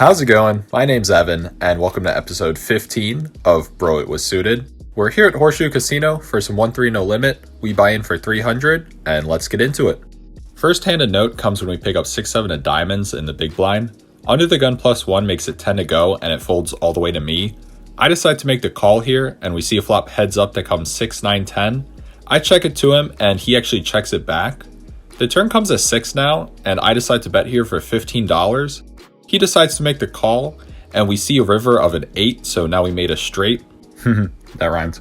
How's it going? My name's Evan, and welcome to episode 15 of Bro It Was Suited. We're here at Horseshoe Casino for some 1-3 no limit. We buy in for 300, and let's get into it. First hand of note comes when we pick up 6-7 of diamonds in the big blind. Under the gun +1 makes it 10 to go, and it folds all the way to me. I decide to make the call here, and we see a flop heads up that comes 6-9 10. I check it to him, and he actually checks it back. The turn comes at 6 now, and I decide to bet here for $15. He decides to make the call, and we see a river of an 8, so now we made a straight. That rhymed.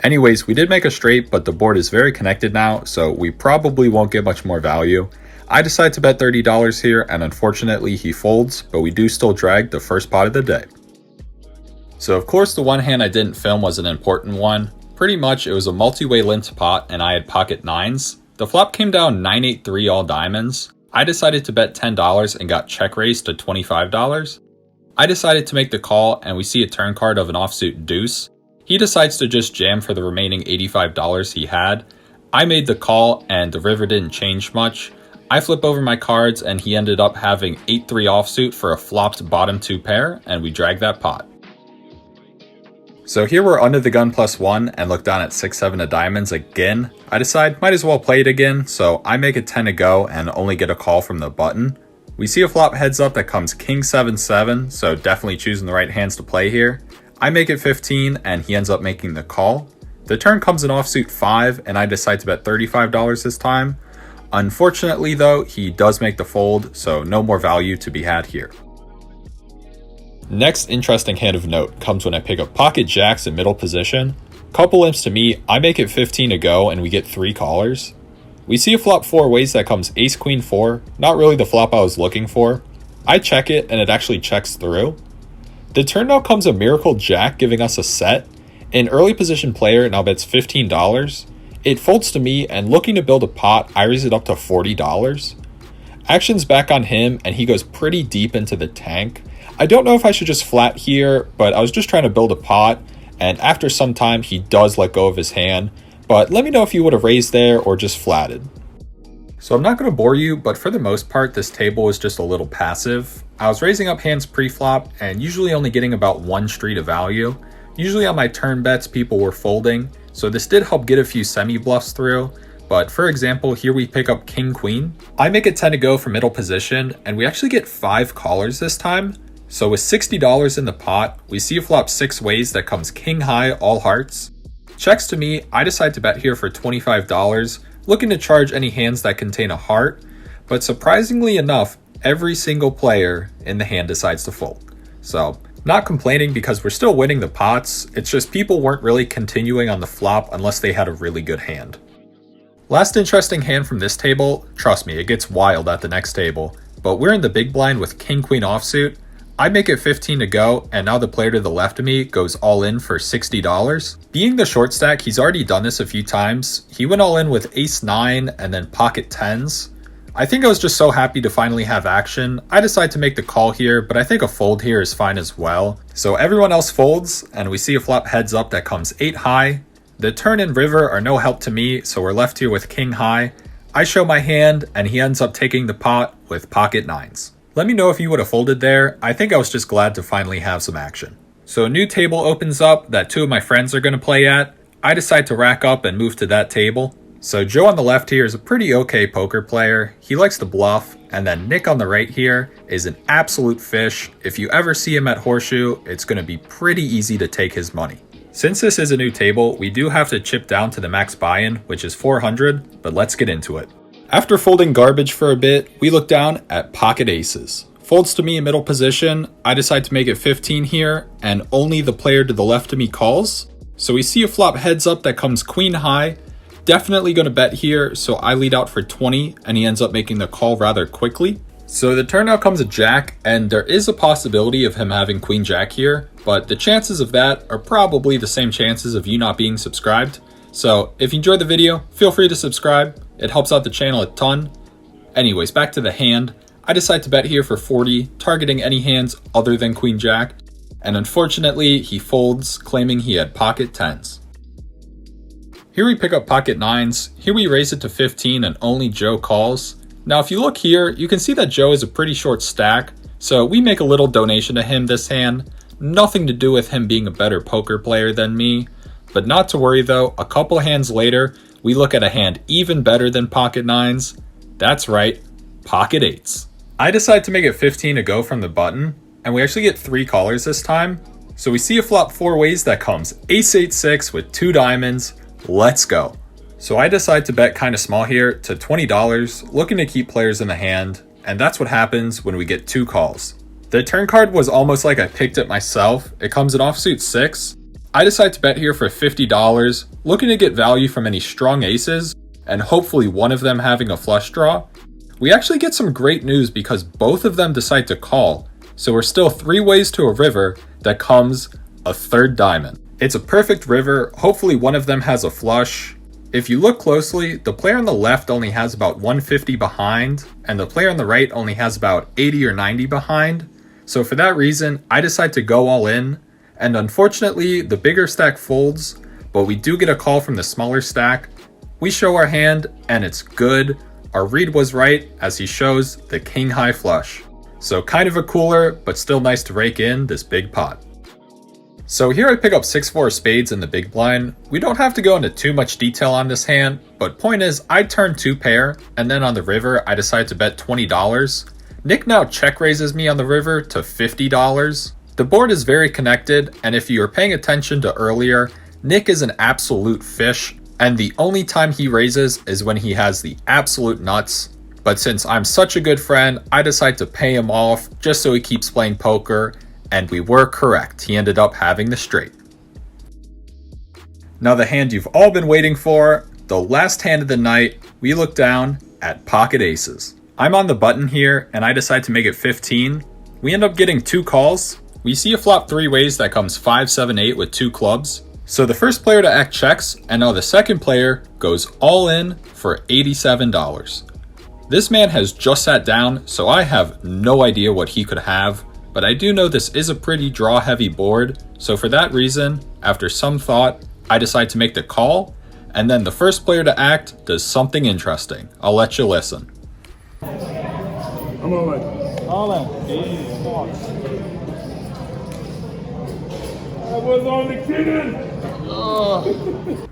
Anyways, we did make a straight, but the board is very connected now, so we probably won't get much more value. I decide to bet $30 here, and unfortunately he folds, but we do still drag the first pot of the day. So of course the one hand I didn't film was an important one. Pretty much it was a multi-way limped pot, and I had pocket 9s. The flop came down 9-8-3 all diamonds. I decided to bet $10 and got check raised to $25. I decided to make the call, and we see a turn card of an offsuit deuce. He decides to just jam for the remaining $85 he had. I made the call, and the river didn't change much. I flip over my cards, and he ended up having 8-3 offsuit for a flopped bottom 2 pair, and we drag that pot. So here we're under the gun +1 and look down at 6-7 of diamonds again. I decide might as well play it again, so I make it 10 to go and only get a call from the button. We see a flop heads up that comes king 7-7, so definitely choosing the right hands to play here. I make it 15 and he ends up making the call. The turn comes in offsuit 5 and I decide to bet $35 this time. Unfortunately though, he does make the fold, so no more value to be had here. Next interesting hand of note comes when I pick up pocket jacks in middle position. Couple imps to me, I make it 15 to go and we get 3 callers. We see a flop 4 ways that comes ace queen 4, not really the flop I was looking for. I check it and it actually checks through. The turn now comes a miracle jack giving us a set. An early position player now bets $15. It folds to me, and looking to build a pot, I raise it up to $40. Action's back on him and he goes pretty deep into the tank. I don't know if I should just flat here, but I was just trying to build a pot, and after some time he does let go of his hand, but let me know if you would have raised there or just flatted. So I'm not going to bore you, but for the most part this table is just a little passive. I was raising up hands pre-flop and usually only getting about 1 street of value. Usually on my turn bets people were folding, so this did help get a few semi-bluffs through. But for example, here we pick up king queen. I make it 10 to go from middle position, and we actually get 5 callers this time. So with $60 in the pot, we see a flop 6 ways that comes king high all hearts. Checks to me, I decide to bet here for $25, looking to charge any hands that contain a heart, but surprisingly enough, every single player in the hand decides to fold. So not complaining because we're still winning the pots, it's just people weren't really continuing on the flop unless they had a really good hand. Last interesting hand from this table, trust me, it gets wild at the next table, but we're in the big blind with king queen offsuit. I make it 15 to go, and now the player to the left of me goes all in for $60. Being the short stack, he's already done this a few times. He went all in with ace 9 and then pocket 10s. I think I was just so happy to finally have action. I decide to make the call here, but I think a fold here is fine as well. So everyone else folds, and we see a flop heads up that comes 8 high. The turn and river are no help to me, so we're left here with king high. I show my hand, and he ends up taking the pot with pocket 9s. Let me know if you would have folded there. I think I was just glad to finally have some action. So a new table opens up that 2 of my friends are going to play at. I decide to rack up and move to that table. So Joe on the left here is a pretty okay poker player. He likes to bluff. And then Nick on the right here is an absolute fish. If you ever see him at Horseshoe, it's going to be pretty easy to take his money. Since this is a new table, we do have to chip down to the max buy-in, which is 400, but let's get into it. After folding garbage for a bit, we look down at pocket aces. Folds to me in middle position, I decide to make it 15 here, and only the player to the left of me calls. So we see a flop heads up that comes queen high. Definitely going to bet here, so I lead out for 20, and he ends up making the call rather quickly. So the turn now comes a jack, and there is a possibility of him having queen jack here, but the chances of that are probably the same chances of you not being subscribed. So if you enjoyed the video, feel free to subscribe. It helps out the channel a ton. Anyways, back to the hand. I decide to bet here for 40, targeting any hands other than queen jack. And unfortunately, he folds, claiming he had pocket 10s. Here we pick up pocket 9s. Here we raise it to 15 and only Joe calls. Now if you look here, you can see that Joe is a pretty short stack. So we make a little donation to him this hand. Nothing to do with him being a better poker player than me. But not to worry though, a couple hands later, we look at a hand even better than pocket nines. That's right, pocket eights. I decide to make it 15 to go from the button, and we actually get 3 callers this time. So we see a flop 4 ways that comes ace-8-6 with 2 diamonds. Let's go. So I decide to bet kind of small here to $20, looking to keep players in the hand, and that's what happens when we get 2 calls. The turn card was almost like I picked it myself. It comes in offsuit 6. I decide to bet here for $50, looking to get value from any strong aces, and hopefully one of them having a flush draw. We actually get some great news because both of them decide to call, so we're still 3 ways to a river that comes a 3rd diamond. It's a perfect river, hopefully one of them has a flush. If you look closely, the player on the left only has about 150 behind, and the player on the right only has about 80 or 90 behind. So for that reason, I decide to go all in, and unfortunately, the bigger stack folds, but we do get a call from the smaller stack. We show our hand, and it's good. Our read was right, as he shows the king high flush. So kind of a cooler, but still nice to rake in this big pot. So here I pick up 6-4 spades in the big blind. We don't have to go into too much detail on this hand, but point is I turn 2 pair, and then on the river I decide to bet $20. Nick now check raises me on the river to $50. The board is very connected, and if you were paying attention to earlier, Nick is an absolute fish, and the only time he raises is when he has the absolute nuts. But since I'm such a good friend, I decide to pay him off just so he keeps playing poker, and we were correct. He ended up having the straight. Now the hand you've all been waiting for, the last hand of the night, we look down at pocket aces. I'm on the button here, and I decide to make it 15. We end up getting 2 calls. We see a flop 3 ways that comes 5-7-8 with 2 clubs. So the first player to act checks, and now the second player goes all in for $87. This man has just sat down, so I have no idea what he could have, but I do know this is a pretty draw heavy board, so for that reason, after some thought, I decide to make the call, and then the first player to act does something interesting. I'll let you listen. I'm all in. All in. I was only kidding.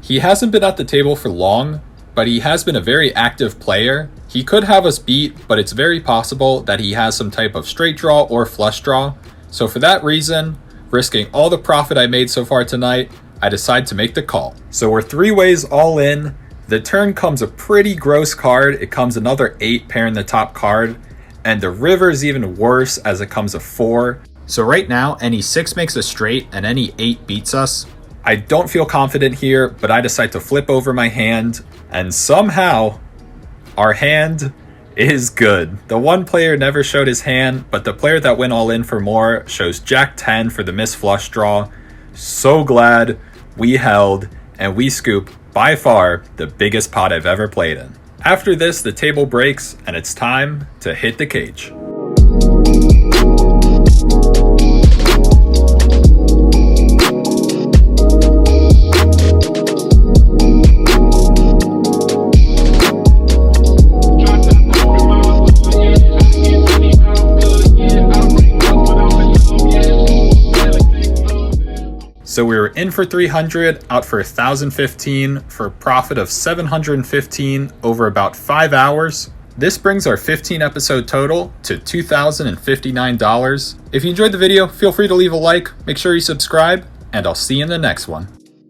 He hasn't been at the table for long, but he has been a very active player. He could have us beat, but it's very possible that he has some type of straight draw or flush draw. So for that reason, risking all the profit I made so far tonight, I decide to make the call. So we're 3 ways all in. The turn comes a pretty gross card. It comes another 8 pairing the top card, and the river is even worse as it comes a 4. So right now, any 6 makes a straight and any 8 beats us. I don't feel confident here, but I decide to flip over my hand, and somehow our hand is good. The one player never showed his hand, but the player that went all in for more shows Jack 10 for the missed flush draw. So glad we held, and we scoop by far the biggest pot I've ever played in. After this, the table breaks, and it's time to hit the cage. So we were in for 300, out for 1,015 for a profit of 715 over about 5 hours. This brings our 15 episode total to $2,059. If you enjoyed the video, feel free to leave a like, make sure you subscribe, and I'll see you in the next one.